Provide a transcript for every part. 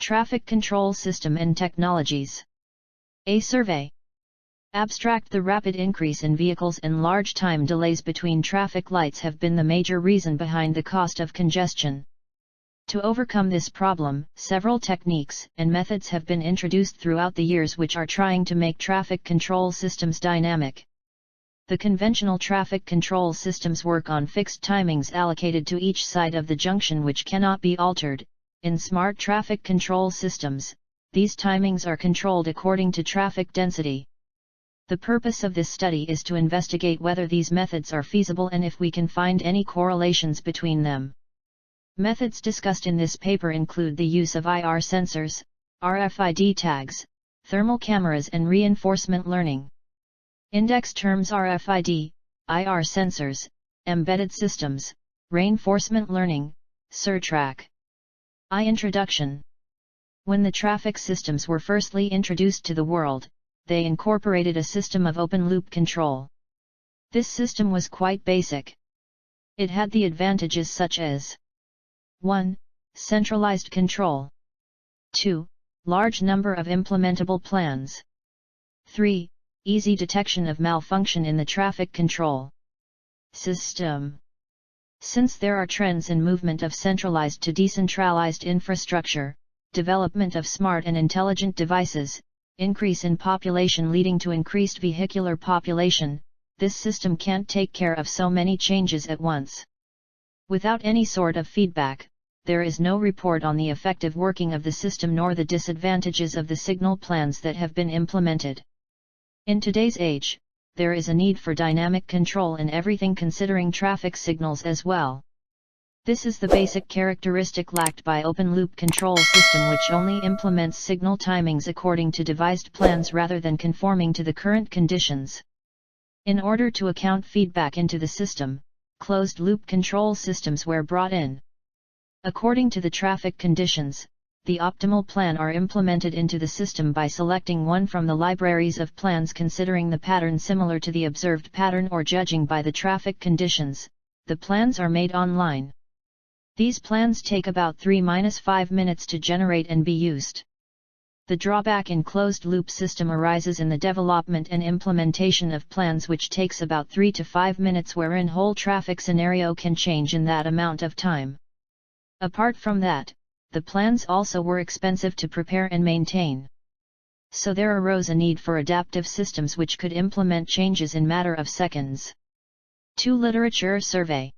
Traffic Control System and Technologies. A survey. Abstract: the rapid increase in vehicles and large time delays between traffic lights have been the major reason behind the cost of congestion. To overcome this problem, several techniques and methods have been introduced throughout the years which are trying to make traffic control systems dynamic. The conventional traffic control systems work on fixed timings allocated to each side of the junction which cannot be altered. In smart traffic control systems, these timings are controlled according to traffic density. The purpose of this study is to investigate whether these methods are feasible and if we can find any correlations between them. Methods discussed in this paper include the use of IR sensors, RFID tags, thermal cameras and reinforcement learning. Index terms: RFID, IR sensors, embedded systems, reinforcement learning, SIRTRAC. Introduction. When the traffic systems were firstly introduced to the world, they incorporated a system of open-loop control. This system was quite basic. It had the advantages such as 1. Centralized control. 2. Large number of implementable plans. 3. Easy detection of malfunction in the traffic control system. Since there are trends in movement of centralized to decentralized infrastructure, development of smart and intelligent devices, increase in population leading to increased vehicular population, this system can't take care of so many changes at once. Without any sort of feedback, there is no report on the effective working of the system nor the disadvantages of the signal plans that have been implemented. In today's age, there is a need for dynamic control in everything considering traffic signals as well. This is the basic characteristic lacked by open-loop control system which only implements signal timings according to devised plans rather than conforming to the current conditions. In order to account feedback into the system, closed-loop control systems were brought in. According to the traffic conditions, the optimal plan are implemented into the system by selecting one from the libraries of plans considering the pattern similar to the observed pattern or judging by the traffic conditions. The plans are made online. These plans take about 3–5 minutes to generate and be used. The drawback in closed-loop system arises in the development and implementation of plans which takes about 3 to 5 minutes wherein whole traffic scenario can change in that amount of time. Apart from that, the plans also were expensive to prepare and maintain. So there arose a need for adaptive systems which could implement changes in matter of seconds. 2. Literature survey.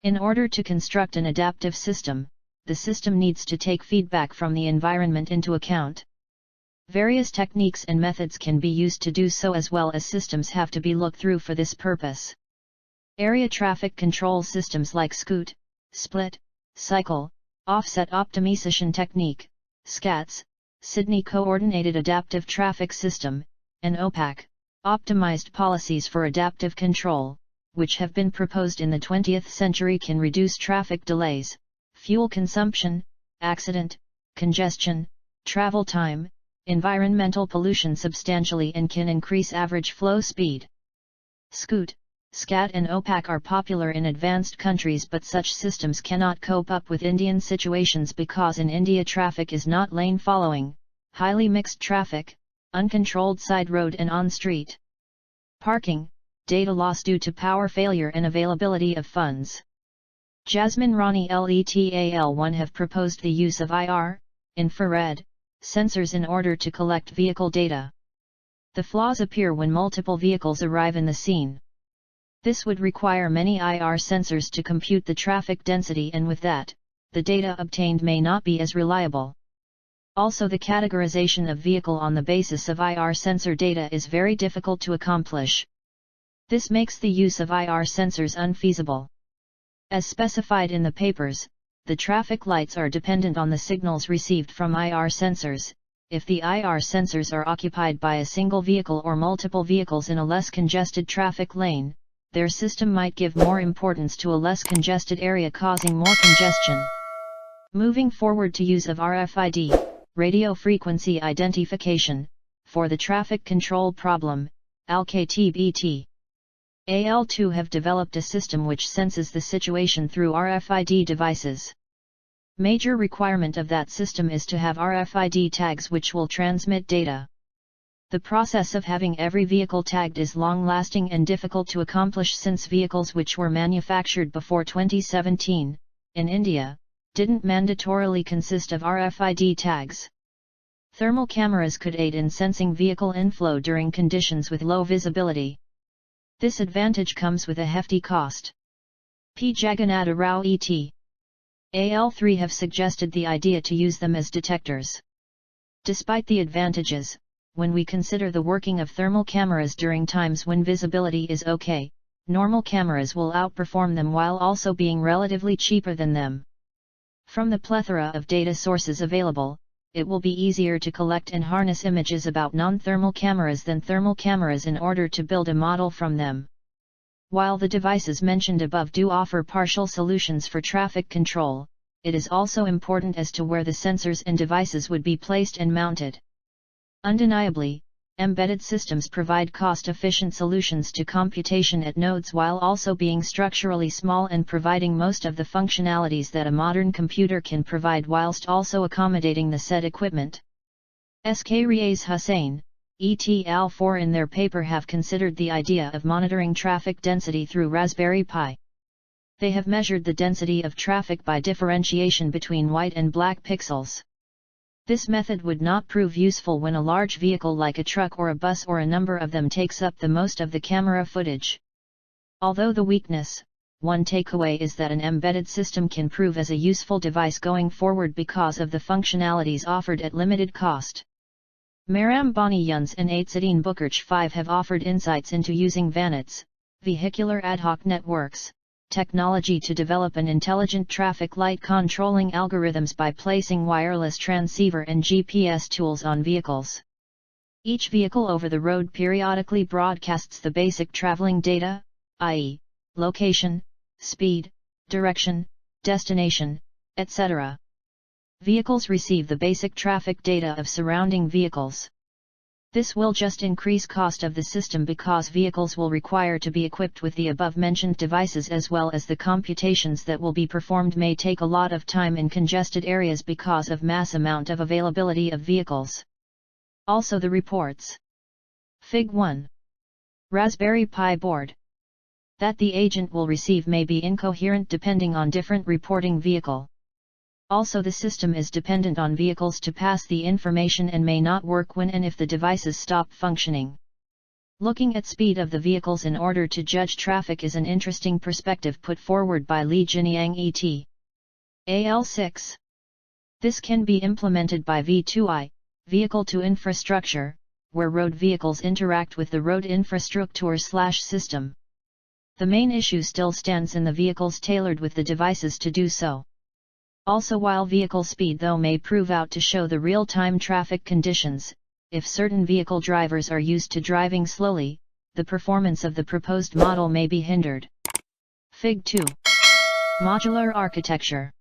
In order to construct an adaptive system, the system needs to take feedback from the environment into account. Various techniques and methods can be used to do so as well as systems have to be looked through for this purpose. Area traffic control systems like SCOOT, split, cycle, offset optimization technique, SCATS, Sydney Coordinated Adaptive Traffic System, and OPAC, optimized policies for adaptive control, which have been proposed in the 20th century can reduce traffic delays, fuel consumption, accident, congestion, travel time, environmental pollution substantially and can increase average flow speed. SCOOT, SCAT and OPAC are popular in advanced countries but such systems cannot cope up with Indian situations because in India traffic is not lane following, highly mixed traffic, uncontrolled side road and on-street parking, data loss due to power failure and availability of funds. Jasmine Rani LETAL1 have proposed the use of IR, infrared, sensors in order to collect vehicle data. The flaws appear when multiple vehicles arrive in the scene. This would require many IR sensors to compute the traffic density and with that, the data obtained may not be as reliable. Also the categorization of vehicle on the basis of IR sensor data is very difficult to accomplish. This makes the use of IR sensors unfeasible. As specified in the papers, the traffic lights are dependent on the signals received from IR sensors. If the IR sensors are occupied by a single vehicle or multiple vehicles in a less congested traffic lane, their system might give more importance to a less congested area causing more congestion. Moving forward to use of RFID, radio frequency identification, for the traffic control problem, ALKTBT. AL2 have developed a system which senses the situation through RFID devices. Major requirement of that system is to have RFID tags which will transmit data. The process of having every vehicle tagged is long-lasting and difficult to accomplish since vehicles which were manufactured before 2017, in India, didn't mandatorily consist of RFID tags. Thermal cameras could aid in sensing vehicle inflow during conditions with low visibility. This advantage comes with a hefty cost. P. Jagannatha Rao et al. Have suggested the idea to use them as detectors. Despite the advantages, when we consider the working of thermal cameras during times when visibility is okay, normal cameras will outperform them while also being relatively cheaper than them. From the plethora of data sources available, it will be easier to collect and harness images about non-thermal cameras than thermal cameras in order to build a model from them. While the devices mentioned above do offer partial solutions for traffic control, it is also important as to where the sensors and devices would be placed and mounted. Undeniably, embedded systems provide cost-efficient solutions to computation at nodes while also being structurally small and providing most of the functionalities that a modern computer can provide whilst also accommodating the said equipment. S.K. Riaz Hussain, et al. In their paper have considered the idea of monitoring traffic density through Raspberry Pi. They have measured the density of traffic by differentiation between white and black pixels. This method would not prove useful when a large vehicle like a truck or a bus or a number of them takes up the most of the camera footage. Although the weakness, one takeaway is that an embedded system can prove as a useful device going forward because of the functionalities offered at limited cost. Meram Bani Yuns and Aitzadine Bukarch 5 have offered insights into using VANETs, vehicular ad hoc networks, technology to develop an intelligent traffic light controlling algorithms by placing wireless transceiver and GPS tools on vehicles. Each vehicle over the road periodically broadcasts the basic traveling data, i.e., location, speed, direction, destination, etc. Vehicles receive the basic traffic data of surrounding vehicles. This will just increase cost of the system because vehicles will require to be equipped with the above-mentioned devices as well as the computations that will be performed may take a lot of time in congested areas because of mass amount of availability of vehicles. Also the reports. Fig 1. Raspberry Pi board. That the agent will receive may be incoherent depending on different reporting vehicle. Also the system is dependent on vehicles to pass the information and may not work when and if the devices stop functioning. Looking at speed of the vehicles in order to judge traffic is an interesting perspective put forward by Li Jinyang et al. 6. This can be implemented by V2I, vehicle to infrastructure, where road vehicles interact with the road infrastructure/system. The main issue still stands in the vehicles tailored with the devices to do so. Also while vehicle speed though may prove out to show the real-time traffic conditions, if certain vehicle drivers are used to driving slowly, the performance of the proposed model may be hindered. Fig 2. Modular architecture.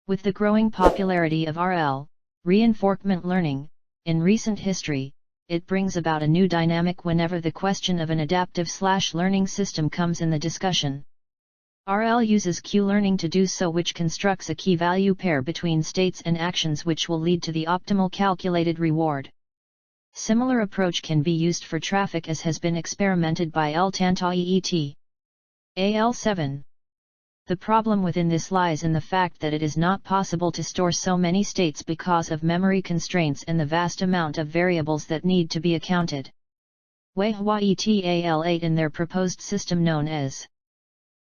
With the growing popularity of RL, reinforcement learning, in recent history, it brings about a new dynamic whenever the question of an adaptive/learning system comes in the discussion. RL uses Q-learning to do so, which constructs a key-value pair between states and actions which will lead to the optimal calculated reward. Similar approach can be used for traffic as has been experimented by L. Tantai et al. 7. The problem within this lies in the fact that it is not possible to store so many states because of memory constraints and the vast amount of variables that need to be accounted. Wei Hua et al. 8 in their proposed system known as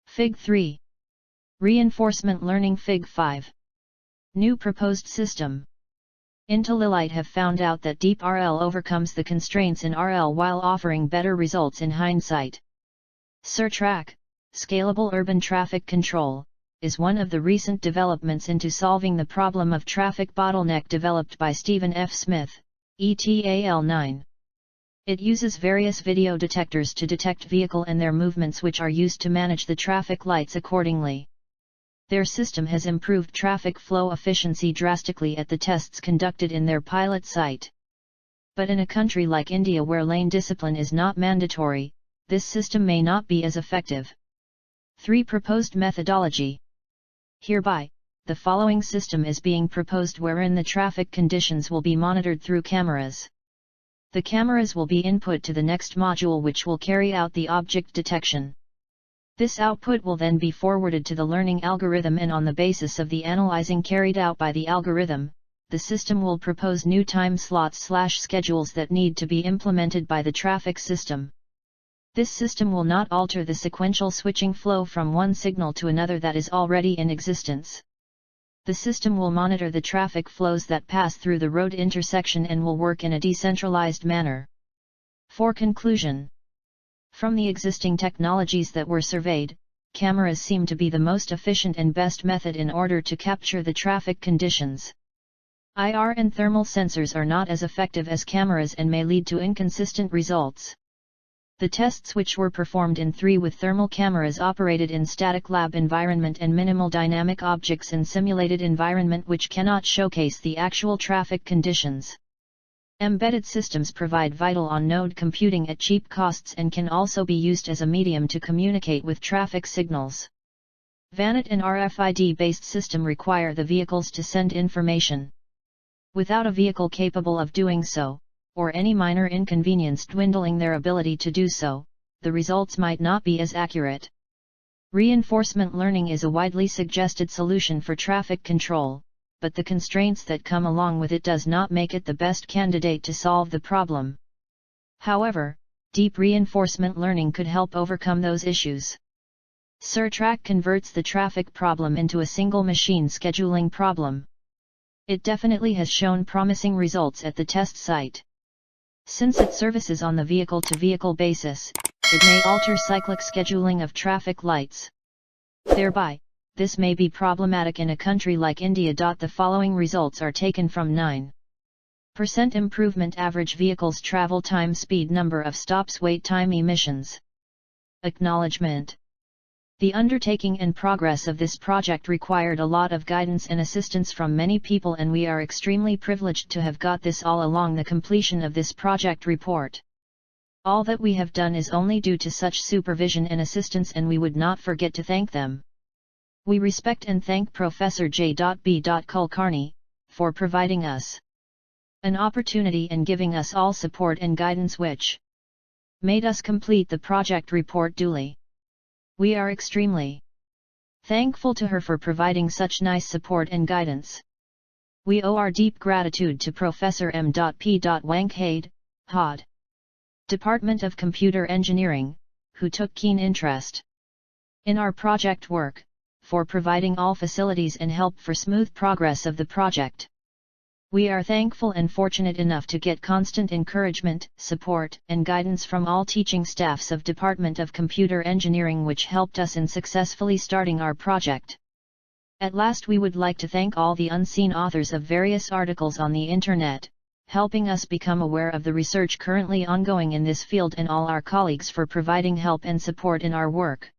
Fig 3. Reinforcement learning. Fig 5. New proposed system. IntelliLite have found out that Deep RL overcomes the constraints in RL while offering better results in hindsight. SurTrack, Scalable Urban Traffic Control, is one of the recent developments into solving the problem of traffic bottleneck developed by Stephen F. Smith, et al. 9. It uses various video detectors to detect vehicle and their movements which are used to manage the traffic lights accordingly. Their system has improved traffic flow efficiency drastically at the tests conducted in their pilot site. But in a country like India where lane discipline is not mandatory, this system may not be as effective. 3. Proposed methodology. Hereby, the following system is being proposed wherein the traffic conditions will be monitored through cameras. The cameras will be input to the next module which will carry out the object detection. This output will then be forwarded to the learning algorithm, and on the basis of the analyzing carried out by the algorithm, the system will propose new time slots/schedules that need to be implemented by the traffic system. This system will not alter the sequential switching flow from one signal to another that is already in existence. The system will monitor the traffic flows that pass through the road intersection and will work in a decentralized manner. For conclusion, from the existing technologies that were surveyed, cameras seem to be the most efficient and best method in order to capture the traffic conditions. IR and thermal sensors are not as effective as cameras and may lead to inconsistent results. The tests which were performed in 3 with thermal cameras operated in static lab environment and minimal dynamic objects in simulated environment which cannot showcase the actual traffic conditions. Embedded systems provide vital on-node computing at cheap costs and can also be used as a medium to communicate with traffic signals. VANET and RFID-based system require the vehicles to send information. Without a vehicle capable of doing so, or any minor inconvenience dwindling their ability to do so, the results might not be as accurate. Reinforcement learning is a widely suggested solution for traffic control, but the constraints that come along with it does not make it the best candidate to solve the problem. However, deep reinforcement learning could help overcome those issues. SIR-Track converts the traffic problem into a single machine scheduling problem. It definitely has shown promising results at the test site. Since it services on the vehicle-to-vehicle basis, it may alter cyclic scheduling of traffic lights. Thereby, this may be problematic in a country like India. The following results are taken from 9% improvement average vehicles travel time, speed, number of stops, wait time, emissions. Acknowledgement. The undertaking and progress of this project required a lot of guidance and assistance from many people, and we are extremely privileged to have got this all along the completion of this project report. All that we have done is only due to such supervision and assistance, and we would not forget to thank them. We respect and thank Professor J. B. Kulkarni for providing us an opportunity and giving us all support and guidance which made us complete the project report duly. We are extremely thankful to her for providing such nice support and guidance. We owe our deep gratitude to Professor M. P. Wankhade, HOD. Department of Computer Engineering, who took keen interest in our project work, for providing all facilities and help for smooth progress of the project. We are thankful and fortunate enough to get constant encouragement, support, and guidance from all teaching staffs of Department of Computer Engineering which helped us in successfully starting our project. At last, we would like to thank all the unseen authors of various articles on the Internet, helping us become aware of the research currently ongoing in this field, and all our colleagues for providing help and support in our work.